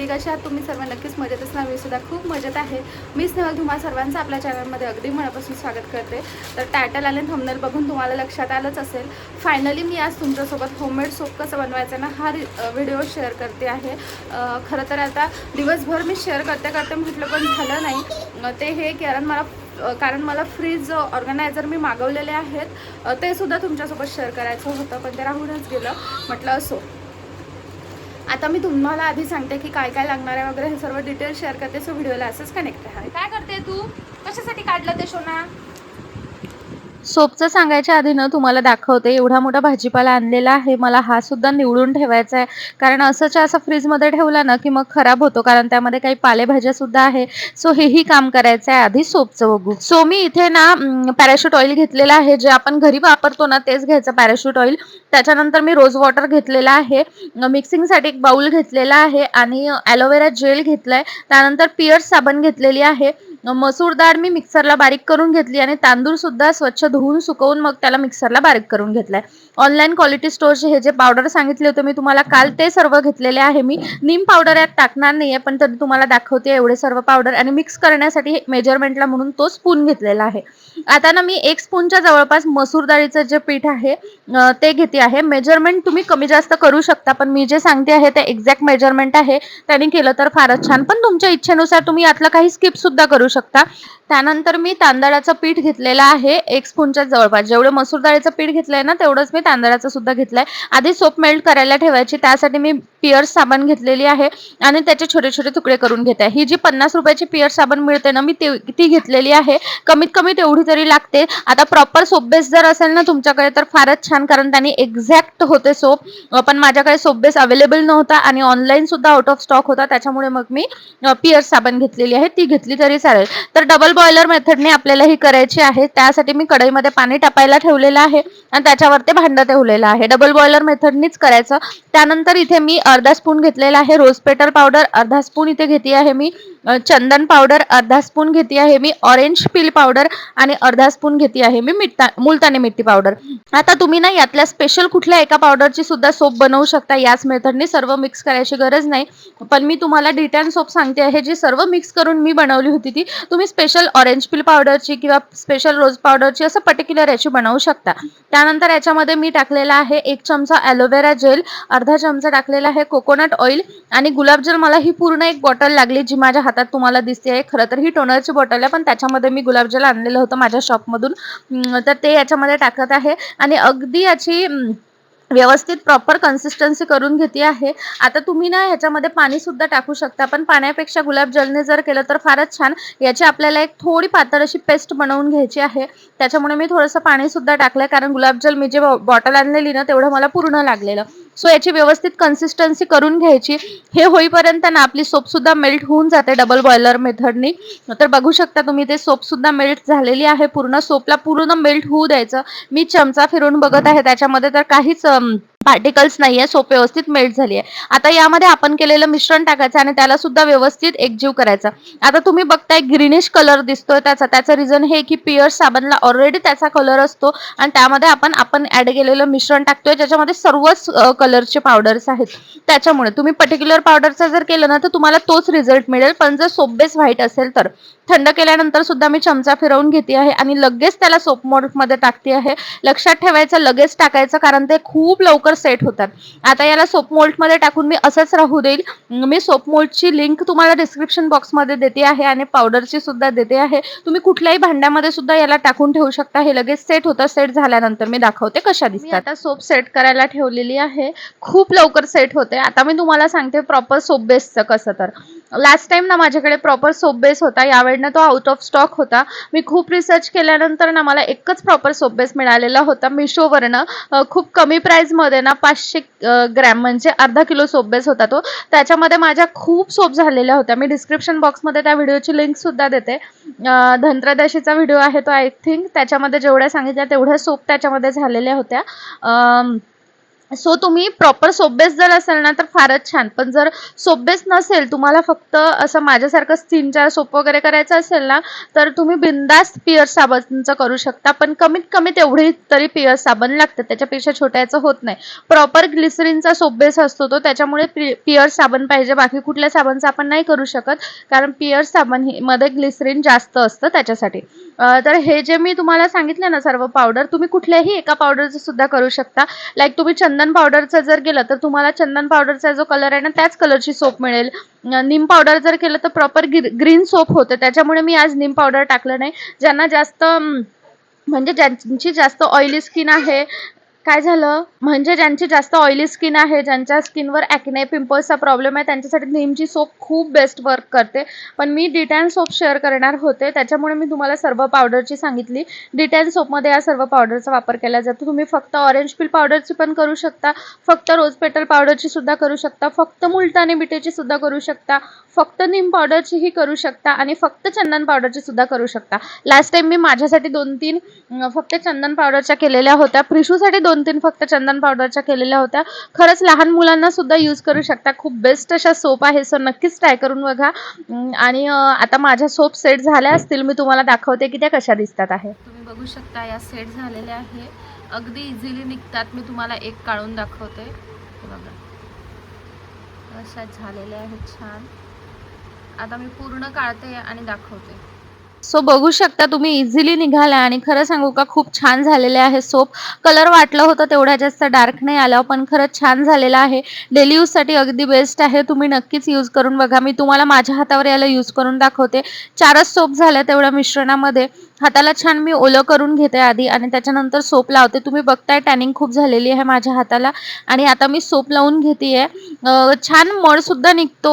मंडळी, कशा आहात तुम्ही सर्व? नक्कीच मजेत असणार. मी सुद्धा खूप मजेत आहे. मी स्नेहल तुम्हा सर्वांचं आपल्या चॅनलमध्ये अगदी मनापासून स्वागत करते. तर टायटल आणि थंबनेल बघून तुम्हाला लक्षात आलंच असेल, फायनली मी आज तुमच्यासोबत होममेड सोप कसं बनवायचं ना हा व्हिडिओ शेअर करते आहे. खरं तर आता दिवसभर मी शेअर करते म्हटलं पण झालं नाही ते हे, कारण मला फ्रीज ऑर्गनायझर मी मागवलेले आहेत, ते सुद्धा तुमच्यासोबत शेअर करायचं होतं, पण ते राहूनच गेलं. म्हटलं असो, आता मी तुम्हाला आधी सांगते की काय काय लागणार आहे वगैरे, हे सर्व डिटेल शेअर करते. सो व्हिडिओला असंच कनेक्ट आहे. काय करते तू? कशासाठी काढलं ते शोना? सोपचं सांगायच्या आधी ना तुम्हाला दाखवते, एवढा मोठा भाजीपाला आणलेला आहे. मला हा सुद्धा निवडून ठेवायचा आहे, कारण असंच्या असं फ्रीजमध्ये ठेवला ना की मग खराब होतो, कारण त्यामध्ये काही पालेभाज्या सुद्धा आहे. सो हेही काम करायचं आहे. आधी सोपचं बघू. सो मी इथे ना पॅराशूट ऑइल घेतलेलं आहे, जे आपण घरी वापरतो ना तेच घ्यायचं पॅराशूट ऑइल. त्याच्यानंतर मी रोज वॉटर घेतलेला आहे, मिक्सिंगसाठी एक बाउल घेतलेला आहे आणि ॲलोवेरा जेल घेतलाय. त्यानंतर पिअर्स साबण घेतलेली आहे. मसूर डाळ मी मिक्सरला बारीक करून घेतली आणि तांदूळ सुद्धा स्वच्छ धुवून सुकवून मग त्याला मिक्सरला बारीक करून घेतलाय. ऑनलाईन क्वालिटी स्टोअरचे हे जे पावडर सांगितले होते मी तुम्हाला काल, ते सर्व घेतलेले आहे. मी नीम पावडर यात टाकणार नाहीये, पण तरी तुम्हाला दाखवते एवढे सर्व पावडर. आणि मिक्स करण्यासाठी मेजरमेंटला म्हणून तो स्पून घेतलेला आहे. आता ना मी 1 स्पूनच्या जवळपास मसूर डाळीचं जे पीठ आहे ते घेते आहे. मेजरमेंट तुम्ही कमी जास्त करू शकता, पण मी जे सांगते आहे ते एक्झॅक्ट मेजरमेंट आहे. त्यांनी केलं तर फारच छान, पण तुमच्या इच्छेनुसार तुम्ही यातलं काही स्किप सुद्धा करू शकता. त्यानंतर मी तांदळाचं पीठ घेतलेलं आहे 1 स्पूनच्या जवळपास. जेवढं मसूर डाळीचं पीठ घेतलंय ना तेवढंच मी तांदळाचं सुद्धा घेतलंय. आधी सोप मेल्ट करायला ठेवायची, त्यासाठी मी पिअर्स साबण घेतलेली आहे आणि त्याचे छोटे छोटे तुकडे करून घेते. ही जी 50 रुपयाची पिअर्स साबण मिळते ना, मी ती घेतलेली आहे. कमीत कमी तेवढी तरी लागते. आता प्रॉपर सोप बेस जर असेल ना तुमच्याकडे तर फारच छान, कारण त्यांनी एक्झॅक्ट होते सोप. पण माझ्याकडे सोप बेस अवेलेबल नव्हता आणि ऑनलाईन सुद्धा आउट ऑफ स्टॉक होता, त्याच्यामुळे मग मी पिअर्स साबण घेतलेली आहे. ती घेतली तरी चालेल. तर डबल बॉयलर मेथडने आपल्याला ही करायची आहे. त्यासाठी मी कढईमध्ये पाणी टाकायला ठेवलेलं आहे आणि त्याच्यावर ते भांडं ठेवलेलं आहे. डबल बॉयलर मेथडनीच करायचं. त्यानंतर इथे मी अर्धा स्पून घेतलेला आहे रोज पेटर पावडर, अर्धा स्पून इथे घेते आहे मी चंदन पावडर, अर्धा स्पून घेते आहे मी ऑरेंज पील पावडर आणि अर्धा स्पून घेते आहे मी मुलतानी मिठी पावडर. आता तुम्ही ना यातल्या स्पेशल कुठल्या एका पावडरची सुद्धा सोप बनवू शकता. याच मेथडने सर्व मिक्स करायची गरज नाही, पण मी तुम्हाला डिटॅन सोप सांगते आहे, जी सर्व मिक्स करून मी बनवली होती. ती तुम्ही स्पेशल ऑरेंज पील पावडरची किंवा स्पेशल रोज पावडरची असं पर्टिक्युलर याची बनवू शकता. त्यानंतर याच्यामध्ये मी टाकलेला आहे 1 चमचा ॲलोवेरा जेल, अर्धा चमचा टाकलेला आहे कोकोनट ऑइल आणि गुलाबजल. मला ही पूर्ण एक बॉटल लागली, जी माझ्या हातात तुम्हाला दिसते आहे. खरं तर ही टोनरची बॉटल आहे, पण त्याच्यामध्ये मी गुलाबजल आणलेलं होतं माझ्या शॉपमधून, तर ते याच्यामध्ये टाकत आहे आणि अगदी याची व्यवस्थित प्रॉपर कन्सिस्टन्सी करून घेते आहे. आता तुम्ही ना ह्याच्यामध्ये पाणी सुद्धा टाकू शकता, पण पाण्यापेक्षा गुलाबजलने जर केलं तर फारच छान. याची आपल्याला एक थोडी पातळ अशी पेस्ट बनवून घ्यायची आहे, त्याच्यामुळे मी थोडंसं पाणी सुद्धा टाकलंय, कारण गुलाबजल मी जे बॉटल आणलेली ना तेवढं मला पूर्ण लागलेलं. सो याची व्यवस्थित कन्सिस्टन्सी करून घ्यायची. हे होईपर्यंत ना आपली सोप सुद्धा मेल्ट होऊन जाते डबल बॉयलर मेथडनी. तर बघू शकता तुम्ही, ते सोप सुद्धा मेल्ट झालेली आहे. पूर्ण सोपला पूर्ण मेल्ट होऊ द्यायचं. मी चमचा फिरून बघत आहे, त्याच्यामध्ये तर काहीच पार्टिकल्स नाहीये. सोप व्यवस्थित मेल्ट झाली आहे. आता यामध्ये आपण केलेलं मिश्रण टाकायचं आणि त्याला सुद्धा व्यवस्थित एकजीव करायचं. आता तुम्ही बघताय ग्रीनिश कलर दिसतोय त्याचं रिझन हे की पिअर्स साबणला ऑलरेडी त्याचा कलर असतो आणि त्यामध्ये आपण ऍड केलेलं मिश्रण टाकतोय, ज्याच्यामध्ये सर्वच कलरचे पावडर्स आहेत. त्याच्यामुळे तुम्ही पर्टिक्युलर पावडरचा जर केलं ना तर तुम्हाला तोच रिझल्ट मिळेल, पण जर सोप बेस व्हाईट असेल तर. थंड केल्यानंतर सुद्धा मी चमचा फिरवून घेते आहे आणि लगेच त्याला सोप मोल्डमध्ये टाकते आहे. लक्षात ठेवायचं, लगेच टाकायचं, कारण ते खूप लवकर सेट होतात. आता याला सोप मोल्डमध्ये टाकून मी असंच राहू देईल. मी सोप मोल्डची लिंक तुम्हाला डिस्क्रिप्शन बॉक्समध्ये देते आहे आणि पावडरची सुद्धा देते आहे. तुम्ही कुठल्याही भांड्यामध्ये सुद्धा याला टाकून ठेवू शकता. हे लगेच सेट होतं. सेट झाल्यानंतर मी दाखवते कशा दिसतात. मी आता सोप सेट करायला ठेवलेली आहे. खूप लवकर सेट होते. आता मी तुम्हाला सांगते प्रॉपर सोप बेसचं कसं. तर लास्ट टाइम ना माझ्याकडे प्रॉपर सोप बेस होता, यावेळेला तो आउट ऑफ स्टॉक होता. मी खूप रिसर्च केल्यानंतर ना मला एकच प्रॉपर सोप बेस मिळालेला होता मिशोवरनं. खूप कमी प्राइसमध्ये ना 500 ग्रॅम म्हणजे अर्धा किलो सोप बेस होता तो. त्याच्यामध्ये माझ्या खूप सोप झालेल्या होत्या. मी डिस्क्रिप्शन बॉक्समध्ये त्या व्हिडिओची लिंक सुद्धा देते. धनत्रयोदशीचा व्हिडिओ आहे तो, आय थिंक. त्याच्यामध्ये जेवढ्या सांगितल्या तेवढ्या सोप त्याच्यामध्ये झालेल्या होत्या. सो तुम्ही प्रॉपर सोप बेस जर असेल ना तर फारच छान, पण जर सोप बेस नसेल, तुम्हाला फक्त असं माझ्यासारखं 3-4 सोप वगैरे करायचं असेल ना, तर तुम्ही बिनधास्त पिअर्स साबणचं करू शकता. पण कमीत कमी तेवढी तरी पिअर्स साबण लागतं, त्याच्यापेक्षा छोट्याचं होत नाही. प्रॉपर ग्लिसरीनचा सोप बेस असतो तो, त्याच्यामुळे पिअर्स साबण पाहिजे. बाकी कुठल्या साबणचं आपण नाही करू शकत, कारण पिअर्स साबण मध्ये ग्लिसरीन जास्त असतं त्याच्यासाठी. तर हे जे मी तुम्हाला सांगितलं ना सर्व पावडर, तुम्ही कुठल्याही एका पावडरचं सुद्धा करू शकता. लाईक तुम्ही चंदन पावडरचं जर केलं तर तुम्हाला चंदन पावडरचा जो कलर आहे ना त्याच कलरची सोप मिळेल. नीम पावडर जर केलं तर प्रॉपर ग्रीन सोप होतं, त्याच्यामुळे मी आज नीम पावडर टाकलं नाही. ज्यांना जास्त म्हणजे ज्यांची जास्त ऑइली स्किन आहे, काय झालं म्हणजे ज्यांची जास्त ऑइली स्किन आहे, ज्यांच्या स्किनवर ॲक्ने पिंपल्सचा प्रॉब्लेम आहे, त्यांच्यासाठी नीमची सोप खूप बेस्ट वर्क करते. पण मी डिटॅन सोप शेअर करणार होते, त्याच्यामुळे मी तुम्हाला सर्व पावडरची सांगितली. डिटॅन सोपमध्ये या सर्व पावडरचा वापर केला जातो. तुम्ही फक्त ऑरेंज पील पावडरची पण करू शकता, फक्त रोज पेटल पावडरची सुद्धा करू शकता, फक्त मुलतानी मिठीची सुद्धा करू शकता, फक्त नीम पावडरचीही करू शकता आणि फक्त चंदन पावडरची सुद्धा करू शकता. लास्ट टाइम मी माझ्यासाठी 2-3 फक्त चंदन पावडरच्या केलेल्या होत्या. प्रिशूसाठी 2-3 फक्त चंदन पावडरच्या केलेल्या होत्या. खरंच लहान मुलांना सुद्धा यूज करू शकता. खूप बेस्ट अशा सोप आहे, सो नक्कीच ट्राय करून बघा. आणि आता माझ्या सोप सेट झाल्या असतील, मी तुम्हाला दाखवते की त्या कशा दिसतात आहे. तुम्ही बघू शकता या सेट झालेल्या आहे, अगदी इझिली निघतात. मी तुम्हाला एक काढून दाखवते, बघा अशा झालेल्या आहेत छान. आता मी पूर्ण काढते आणि दाखवते. सो बघू शकता तुम्ही इझिली निघाला आणि खरं सांगू का खूप छान झालेले आहे सोप. कलर वाटलं होतं तेवढा जास्त डार्क नाही आला, पण खरंच छान झालेला आहे. डेली यूजसाठी अगदी बेस्ट आहे, तुम्ही नक्कीच यूज करून बघा. मी तुम्हाला माझ्या हातावर याला यूज करून दाखवते. 4च सोप झाल्या तेवढ्या मिश्रणामध्ये. हाताला छान मी ओलं करून घेते आधी आणि त्याच्यानंतर सोप लावते. तुम्ही बघताय टॅनिंग खूप झालेली आहे माझ्या हाताला आणि आता मी सोप लावून घेते. छान मळसुद्धा निघतो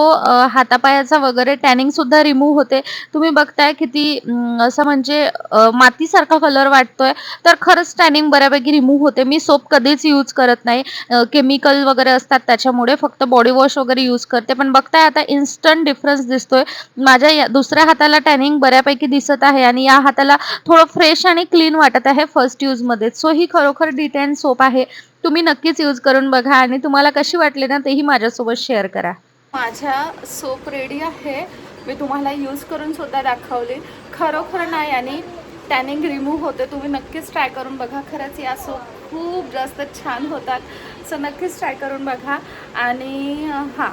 हातापायाचा वगैरे, टॅनिंगसुद्धा रिमूव्ह होते. तुम्ही बघताय किती असं म्हणजे मातीसारखा कलर वाटतोय, तर खरंच टॅनिंग बऱ्यापैकी रिमूव्ह होते. मी सोप कधीच यूज करत नाही, केमिकल वगैरे असतात त्याच्यामुळे, फक्त बॉडी वॉश वगैरे यूज करते. पण बघताय आता इन्स्टंट डिफरन्स दिसतोय. माझ्या दुसऱ्या हाताला टॅनिंग बऱ्यापैकी दिसत आहे आणि या हाताला थोडं फ्रेश आणि क्लीन वाटत आहे फर्स्ट यूजमध्ये. सो ही खरोखर डिटॅन सोप आहे, तुम्ही नक्कीच यूज करून बघा आणि तुम्हाला कशी वाटली ना तेही माझ्यासोबत शेअर करा. माझ्या सोप रेडी आहे, मी तुम्हाला यूज करून सुद्धा दाखवली. खरोखर नाही आणि टॅनिंग रिमूव्ह होते. तुम्ही नक्कीच ट्राय करून बघा. खरंच या सोप खूप जास्त छान होतात, सो नक्कीच ट्राय करून बघा. आणि हां,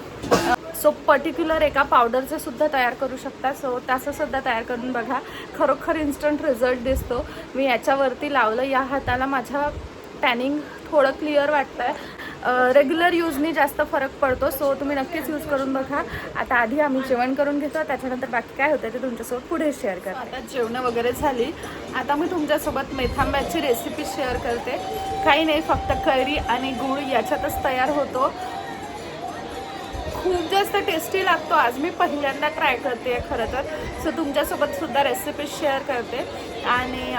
सो पर्टिक्युलर एका पावडरचं सुद्धा तयार करू शकता, सो तसं सुद्धा तयार करून बघा. खरोखर इन्स्टंट रिझल्ट दिसतो. मी याच्यावरती लावलं, या हाताला माझ्या टॅनिंग थोडं क्लिअर वाटतं आहे. रेग्युलर यूजनी जास्त फरक पडतो, सो तुम्ही नक्कीच यूज करून बघा. आता आधी आम्ही जेवण करून घेतो, त्याच्यानंतर बाकी काय होतं ते तुमच्यासोबत पुढे शेअर करते. आता जेवणं वगैरे झाली, आता मी तुमच्यासोबत मेथांब्याची रेसिपी शेअर करते. काही नाही, फक्त कैरी आणि गूळ याच्यातच तयार होतो. खूप जास्त टेस्टी लागतो. आज मी पहिल्यांदा ट्राय करते खरं तर, सो तुमच्यासोबत सुद्धा रेसिपी शेअर करते. आणि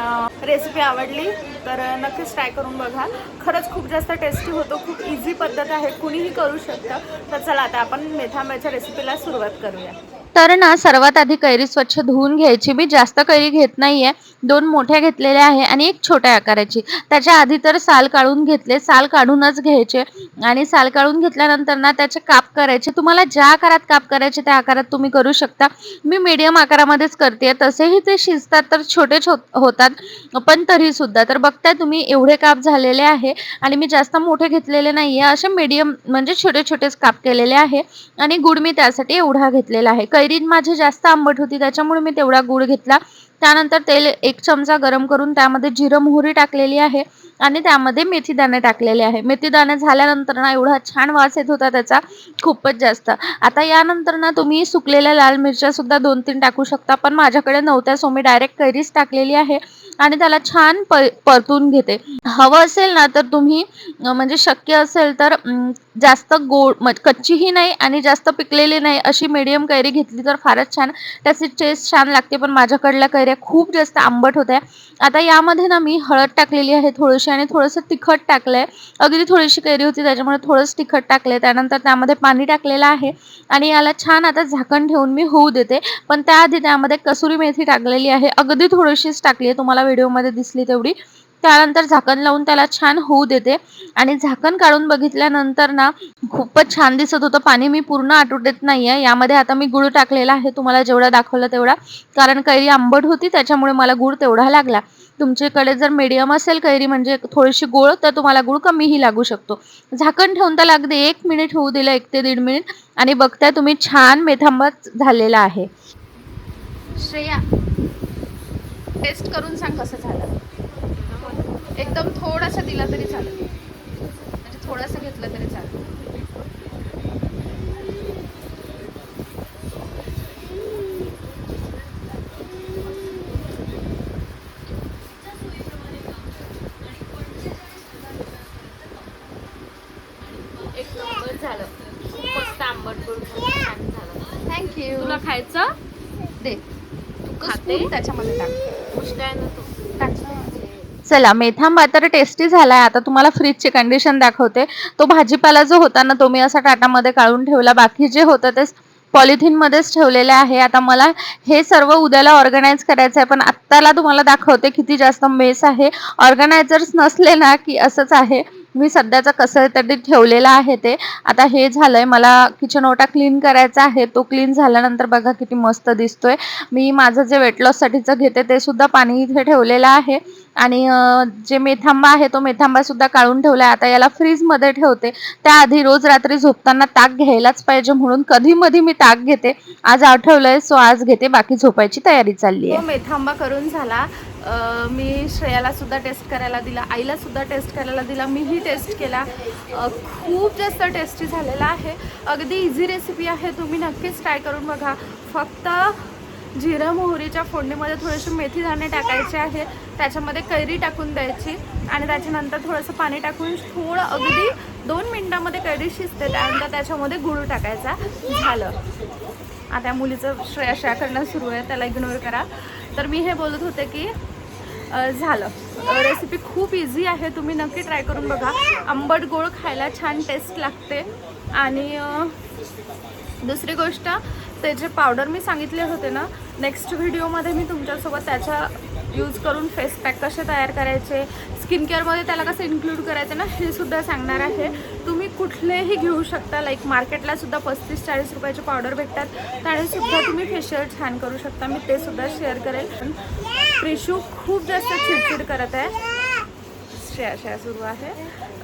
रेसिपी आवडली तर नक्कीच ट्राय करून बघा. खरंच खूप जास्त टेस्टी होतो, खूप इझी पद्धत आहे, कुणीही करू शकतं. तर चला आता आपण मेथांब्याच्या रेसिपीला सुरुवात करूया. तर ना सर्वात आधी कैरी स्वच्छ धुवून घ्यायची. मी जास्त कैरी घेत नाहीये, 2 मोठ्या घेतलेल्या आहे आणि 1 छोट्या आकाराची. त्याच्या आधी तर साल काढून घेतले, साल काढूनच घ्यायचे आणि साल काढून घेतल्यानंतर ना त्याचे काप करायचे. तुम्हाला ज्या आकारात काप करायचे त्या आकारात तुम्ही करू शकता. मी मीडियम आकारामध्येच करते, तसेही ते शिजतात तर छोटेच होतात, पण तरीसुद्धा. तर बघताय तुम्ही एवढे काप झालेले आहे आणि मी जास्त मोठे घेतलेले नाहीये, असे मीडियम म्हणजे छोटे छोटेच काप केलेले आहे. आणि गूळ मी त्यासाठी एवढा घेतलेला आहे. कैरी माझी जास्त आंबट होती त्याच्यामुळे मी तेवढा गूळ घेतला. त्यानंतर तेल 1 चमचा गरम करून त्यामध्ये जिरं मोहरी टाकलेली आहे आणि त्यामध्ये मेथीदाणे टाकलेले आहे. मेथीदाणे झाल्यानंतर ना एवढा छान वास येत होता त्याचा, खूपच जास्त. आता यानंतर ना तुम्ही सुकलेल्या लाल मिरच्या सुद्धा 2-3 टाकू शकता, पण माझ्याकडे नव्हत्या, सो मी डायरेक्ट कैरीच टाकलेली आहे आणि त्याला छान परतून घेते. हवं असेल ना तर तुम्ही म्हणजे शक्य असेल तर जास्त गोड कच्चीही नाही आणि जास्त पिकलेली नाही, अशी मीडियम कैरी घेतली तर फारच छान त्याची टेस्ट छान लागते. पण माझ्याकडल्या कैऱ्या खूप जास्त आंबट होत्या. आता यामध्ये ना मी हळद टाकलेली आहे थोडीशी आणि थोडंसं तिखट टाकलंय. अगदी थोडीशी कैरी होती त्याच्यामुळे थोडंसं तिखट टाकलंय. त्यानंतर त्यामध्ये पाणी टाकलेलं आहे आणि याला छान आता झाकण ठेवून मी होऊ देते. पण त्याआधी त्यामध्ये कसुरी मेथी टाकलेली आहे, अगदी थोडीशीच टाकली आहे, तुम्हाला व्हिडिओमध्ये दिसली तेवढी. त्यानंतर झाकण लावून त्याला छान होऊ देते आणि झाकण काढून बघितल्यानंतर ना खूपच छान दिसत होतं पाणी. मी पूर्ण आटू देत नाही आहे. यामध्ये आता मी गूळ टाकलेला आहे, तुम्हाला जेवढा दाखवलं तेवढा, कारण कैरी आंबट होती त्याच्यामुळे मला गूळ तेवढा लागला. तुमच्याकडे जर मीडियम असेल कैरी म्हणजे थोडीशी गोड, तर तुम्हाला गूळ कमीही लागू शकतो. झाकण ठेवून त्याला अगदी 1 मिनिट होऊ दिलं, 1 ते 1.5 मिनिट, आणि बघताय तुम्ही छान मेथांबा झालेला आहे. श्रेया, टेस्ट करून सांग कसं झालं. एकदम थोडासा दिला तरी चालेल, म्हणजे थोडासा घेतलं तरी चालेल. एक नंबर झालं, खूप मस्त आंबट गोड छान झालं. थँक्यू. तुला खायचं दे, तू खाते? स्पून त्याच्यामध्ये टाक. गोष्ट आहे ना तू. टाक. चला, मेथांबा तर टेस्टी झालाय. आता तुम्हाला फ्रीजची कंडिशन दाखवते. तो भाजीपाला जो होता ना, तो मी असा टाटामध्ये काढून ठेवला. बाकी जे होतं ते पॉलिथिनमध्येच ठेवलेले आहे. आता मला हे सर्व उद्याला ऑर्गनाइज करायचं आहे, पण आत्ताला तुम्हाला दाखवते किती जास्त मेस आहे. ऑर्गनायझर्स नसले ना की असंच आहे. मी सध्याचं कसं तरी ठेवलेलं आहे ते. आता हे झालंय, मला किचन ओटा क्लीन करायचा आहे. तो क्लीन झाल्यानंतर बघा किती मस्त दिसतोय. मी माझं जे वेट लॉससाठीचं घेते ते सुद्धा पाणी इथे ठेवलेलं आहे. आणि जे मेथांबा आहे तो मेथांबा सुद्धा काढून ठेवलाय. आता याला फ्रीजमध्ये ठेवते. त्याआधी रोज रात्री झोपताना ताक घ्यायलाच पाहिजे, म्हणून कधी मधी मी ताक घेते. आज आठवलंय सो आज घेते, बाकी झोपायची तयारी चालली आहे. मेथांबा करून झाला. मी श्रेयाला सुद्धा टेस्ट करायला दिला, आईला सुद्धा टेस्ट करायला दिला, मीही टेस्ट केला. खूप जास्त टेस्टी झालेला आहे. अगदी इझी रेसिपी आहे, तुम्ही नक्कीच ट्राय करून बघा. फक्त जिरं मोहरीच्या फोडणीमध्ये थोडेसे मेथी दाणे टाकायचे आहे, त्याच्यामध्ये कैरी टाकून द्यायची आणि त्याच्यानंतर थोडंसं पाणी टाकून थोडं अगदी 2 मिनटामध्ये कैरी शिजते. त्यानंतर त्याच्यामध्ये गूळ टाकायचा. झालं. आता मुलीचं श्रेया करणं सुरू आहे, त्याला इग्नोर करा. तर मी हे बोलत होते की झालं. रेसिपी खूप इझी आहे, तुम्ही नक्की ट्राय करून बघा. आंबट गोड खायला छान टेस्ट लागते. आणि दुसरी गोष्ट, ते जे पावडर मी सांगितले होते ना, नेक्स्ट व्हिडिओमध्ये मी तुमच्यासोबत त्याचा यूज करून फेस पॅक कसे तयार करायचे, स्किन केअरमध्ये त्याला कसं इन्क्लूड करायचं ना, हे सुद्धा सांगणार आहे. तुम्ही कुठलेही घेऊ शकता. लाईक मार्केटला सुद्धा 35-40 रुपयाचे पावडर भेटतात, त्याने सुद्धा तुम्ही फेशियल छान करू शकता. मी ते सुद्धा शेअर करेल. प्रिशू खूप जास्त चिडचिड करत आहे. शेअर सुरू आहे.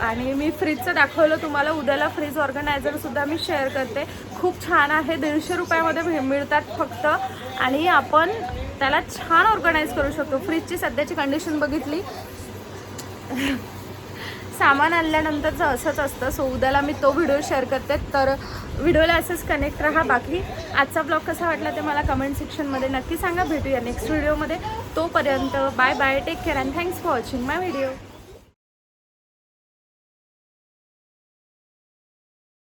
आणि मी फ्रीजचं दाखवलं तुम्हाला. उद्याला फ्रीज ऑर्गनायझरसुद्धा मी शेअर करते. खूप छान आहे, 150 रुपयामध्ये मिळतात फक्त. आणि आपण त्याला छान ऑर्गनाईज करू शकतो. फ्रीजची सध्याची कंडिशन बघितली, सामान आणल्यानंतरचं असंच असतं. सो उद्याला मी तो व्हिडिओ शेअर करते. तर व्हिडिओला असंच कनेक्ट राहा. बाकी आजचा ब्लॉग कसा वाटला ते मला कमेंट सेक्शनमध्ये नक्की सांगा. भेटूया नेक्स्ट व्हिडिओमध्ये. तोपर्यंत bye bye, take care and thanks for watching my video.